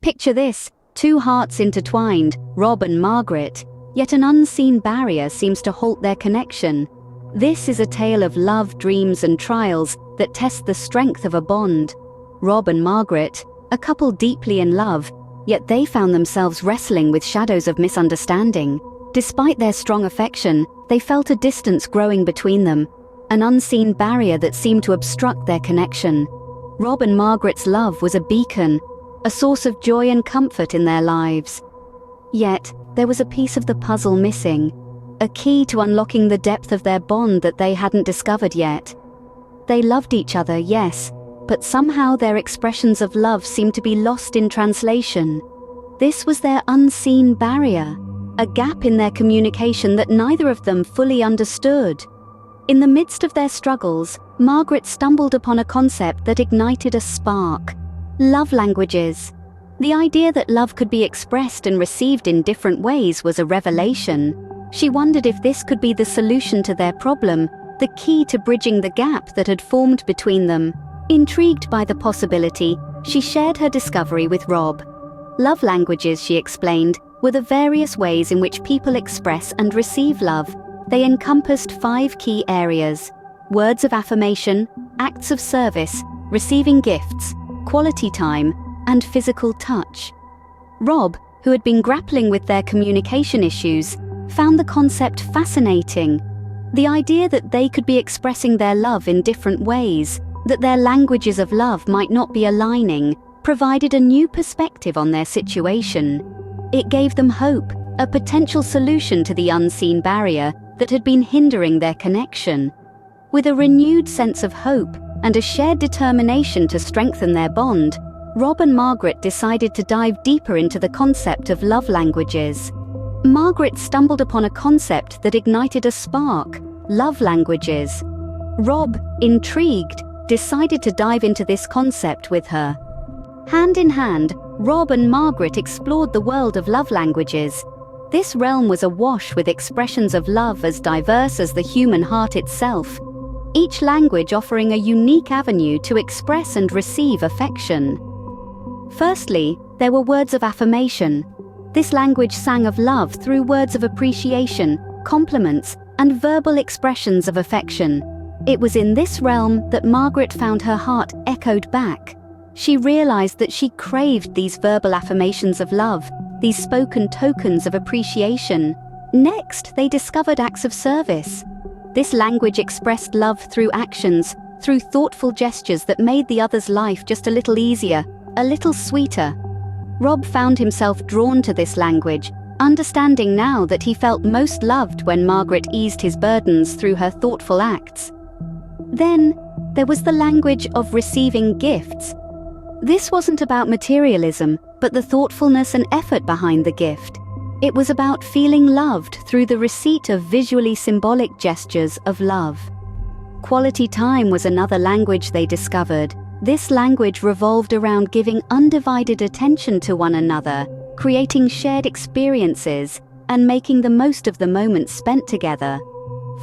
Picture this, two hearts intertwined, Rob and Margret, yet an unseen barrier seems to halt their connection. This is a tale of love, dreams and trials that test the strength of a bond. Rob and Margret, a couple deeply in love, yet they found themselves wrestling with shadows of misunderstanding. Despite their strong affection, they felt a distance growing between them, an unseen barrier that seemed to obstruct their connection. Rob and Margret's love was a beacon, a source of joy and comfort in their lives. Yet, there was a piece of the puzzle missing, a key to unlocking the depth of their bond that they hadn't discovered yet. They loved each other, yes, but somehow their expressions of love seemed to be lost in translation. This was their unseen barrier, a gap in their communication that neither of them fully understood. In the midst of their struggles, Margret stumbled upon a concept that ignited a spark: love languages. The idea that love could be expressed and received in different ways was a revelation. She wondered if this could be the solution to their problem, the key to bridging the gap that had formed between them. Intrigued by the possibility, she shared her discovery with Rob. Love languages, she explained, were the various ways in which people express and receive love. They encompassed 5 key areas: words of affirmation, acts of service, receiving gifts, quality time, and physical touch. Rob, who had been grappling with their communication issues, found the concept fascinating. The idea that they could be expressing their love in different ways, that their languages of love might not be aligning, provided a new perspective on their situation. It gave them hope, a potential solution to the unseen barrier that had been hindering their connection. With a renewed sense of hope and a shared determination to strengthen their bond, Rob and Margret decided to dive deeper into the concept of love languages. Margret stumbled upon a concept that ignited a spark: love languages. Rob, intrigued, decided to dive into this concept with her. Hand in hand, Rob and Margret explored the world of love languages. This realm was awash with expressions of love as diverse as the human heart itself, each language offering a unique avenue to express and receive affection. Firstly, there were words of affirmation. This language sang of love through words of appreciation, compliments, and verbal expressions of affection. It was in this realm that Margret found her heart echoed back. She realized that she craved these verbal affirmations of love, these spoken tokens of appreciation. Next, they discovered acts of service. This language expressed love through actions, through thoughtful gestures that made the other's life just a little easier, a little sweeter. Rob found himself drawn to this language, understanding now that he felt most loved when Margret eased his burdens through her thoughtful acts. Then, there was the language of receiving gifts. This wasn't about materialism, but the thoughtfulness and effort behind the gift. It was about feeling loved through the receipt of visually symbolic gestures of love. Quality time was another language they discovered. This language revolved around giving undivided attention to one another, creating shared experiences, and making the most of the moments spent together.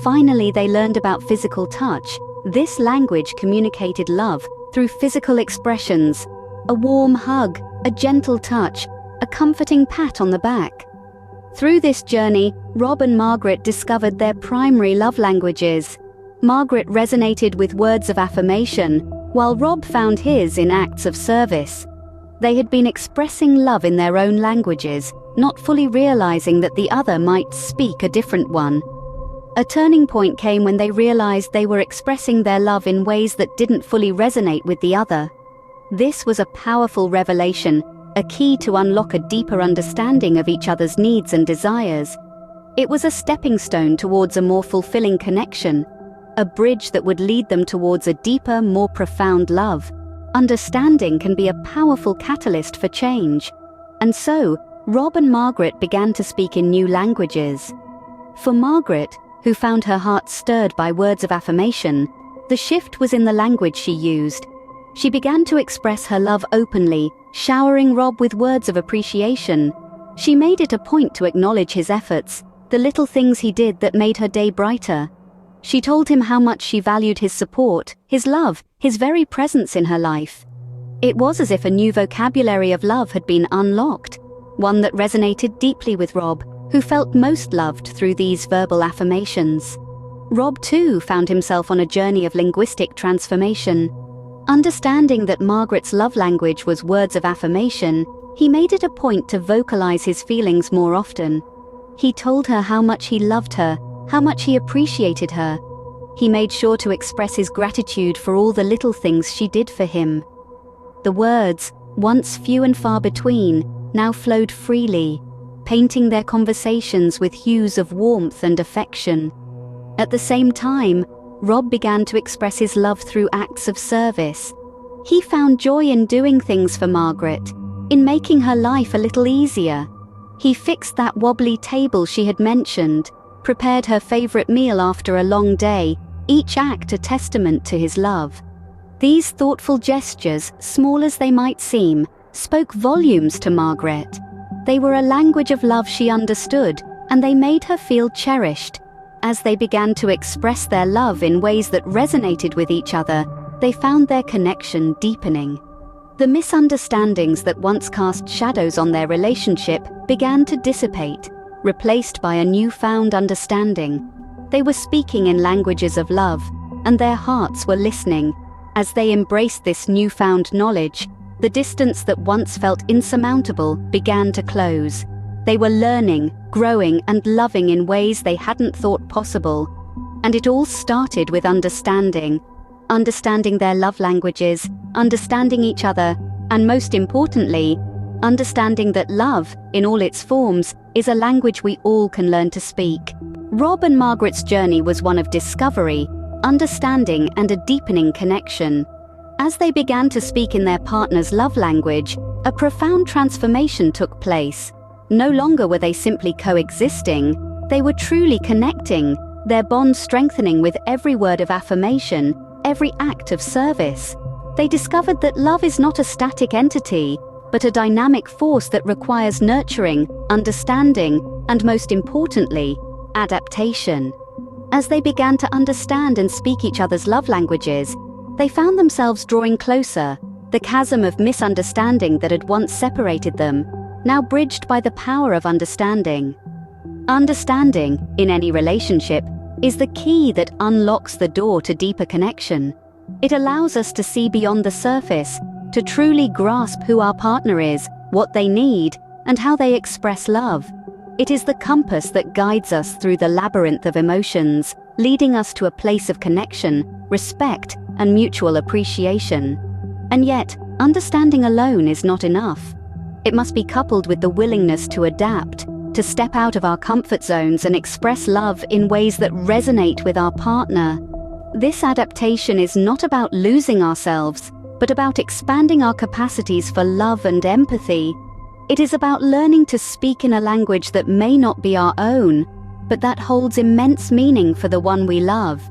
Finally, they learned about physical touch. This language communicated love through physical expressions: a warm hug, a gentle touch, a comforting pat on the back. Through this journey, Rob and Margret discovered their primary love languages. Margret resonated with words of affirmation, while Rob found his in acts of service. They had been expressing love in their own languages, not fully realizing that the other might speak a different one. A turning point came when they realized they were expressing their love in ways that didn't fully resonate with the other. This was a powerful revelation, a key to unlock a deeper understanding of each other's needs and desires. It was a stepping stone towards a more fulfilling connection, a bridge that would lead them towards a deeper, more profound love. Understanding can be a powerful catalyst for change. And so, Rob and Margret began to speak in new languages. For Margret, who found her heart stirred by words of affirmation, the shift was in the language she used. She began to express her love openly, showering Rob with words of appreciation. She made it a point to acknowledge his efforts, the little things he did that made her day brighter. She told him how much she valued his support, his love, his very presence in her life. It was as if a new vocabulary of love had been unlocked, one that resonated deeply with Rob, who felt most loved through these verbal affirmations. Rob, too, found himself on a journey of linguistic transformation. Understanding that Margret's love language was words of affirmation, he made it a point to vocalize his feelings more often. He told her how much he loved her, how much he appreciated her. He made sure to express his gratitude for all the little things she did for him. The words, once few and far between, now flowed freely, painting their conversations with hues of warmth and affection. At the same time, Rob began to express his love through acts of service. He found joy in doing things for Margret, in making her life a little easier. He fixed that wobbly table she had mentioned, prepared her favorite meal after a long day, each act a testament to his love. These thoughtful gestures, small as they might seem, spoke volumes to Margret. They were a language of love she understood, and they made her feel cherished. As they began to express their love in ways that resonated with each other, they found their connection deepening. The misunderstandings that once cast shadows on their relationship began to dissipate, replaced by a newfound understanding. They were speaking in languages of love, and their hearts were listening. As they embraced this newfound knowledge, the distance that once felt insurmountable began to close. They were learning, growing, and loving in ways they hadn't thought possible. And it all started with understanding. Understanding their love languages, understanding each other, and most importantly, understanding that love, in all its forms, is a language we all can learn to speak. Rob and Margret's journey was one of discovery, understanding, and a deepening connection. As they began to speak in their partner's love language, a profound transformation took place. No longer were they simply coexisting, they were truly connecting, their bond strengthening with every word of affirmation, every act of service. They discovered that love is not a static entity, but a dynamic force that requires nurturing, understanding, and most importantly, adaptation. As they began to understand and speak each other's love languages, they found themselves drawing closer, the chasm of misunderstanding that had once separated them, now bridged by the power of understanding. Understanding, in any relationship, is the key that unlocks the door to deeper connection. It allows us to see beyond the surface, to truly grasp who our partner is, what they need, and how they express love. It is the compass that guides us through the labyrinth of emotions, leading us to a place of connection, respect, and mutual appreciation. And yet, understanding alone is not enough. It must be coupled with the willingness to adapt, to step out of our comfort zones and express love in ways that resonate with our partner. This adaptation is not about losing ourselves, but about expanding our capacities for love and empathy. It is about learning to speak in a language that may not be our own, but that holds immense meaning for the one we love.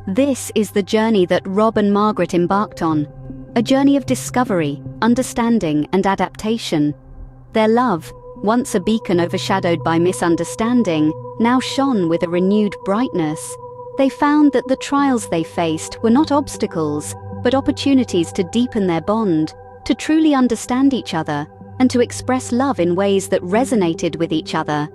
This is the journey that Rob and Margret embarked on, a journey of discovery, understanding, and adaptation. Their love, once a beacon overshadowed by misunderstanding, now shone with a renewed brightness. They found that the trials they faced were not obstacles, but opportunities to deepen their bond, to truly understand each other, and to express love in ways that resonated with each other.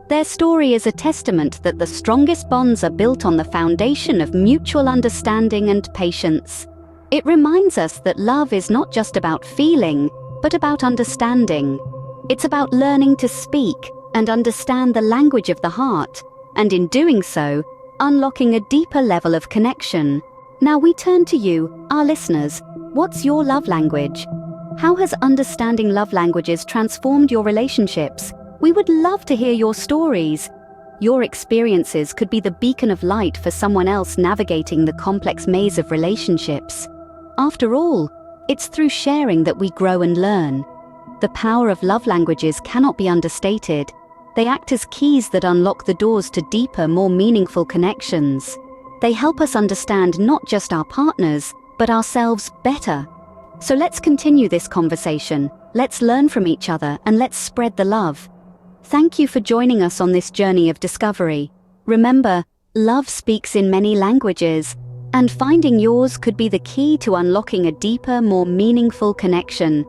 Their story is a testament that the strongest bonds are built on the foundation of mutual understanding and patience. It reminds us that love is not just about feeling, but about understanding. It's about learning to speak and understand the language of the heart, and in doing so, unlocking a deeper level of connection. Now we turn to you, our listeners. What's your love language? How has understanding love languages transformed your relationships? We would love to hear your stories. Your experiences could be the beacon of light for someone else navigating the complex maze of relationships. After all, it's through sharing that we grow and learn. The power of love languages cannot be understated. They act as keys that unlock the doors to deeper, more meaningful connections. They help us understand not just our partners, but ourselves better. So let's continue this conversation, let's learn from each other, and let's spread the love. Thank you for joining us on this journey of discovery. Remember, love speaks in many languages. And finding yours could be the key to unlocking a deeper, more meaningful connection.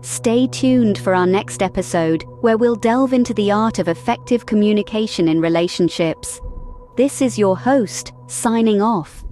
Stay tuned for our next episode, where we'll delve into the art of effective communication in relationships. This is your host, signing off.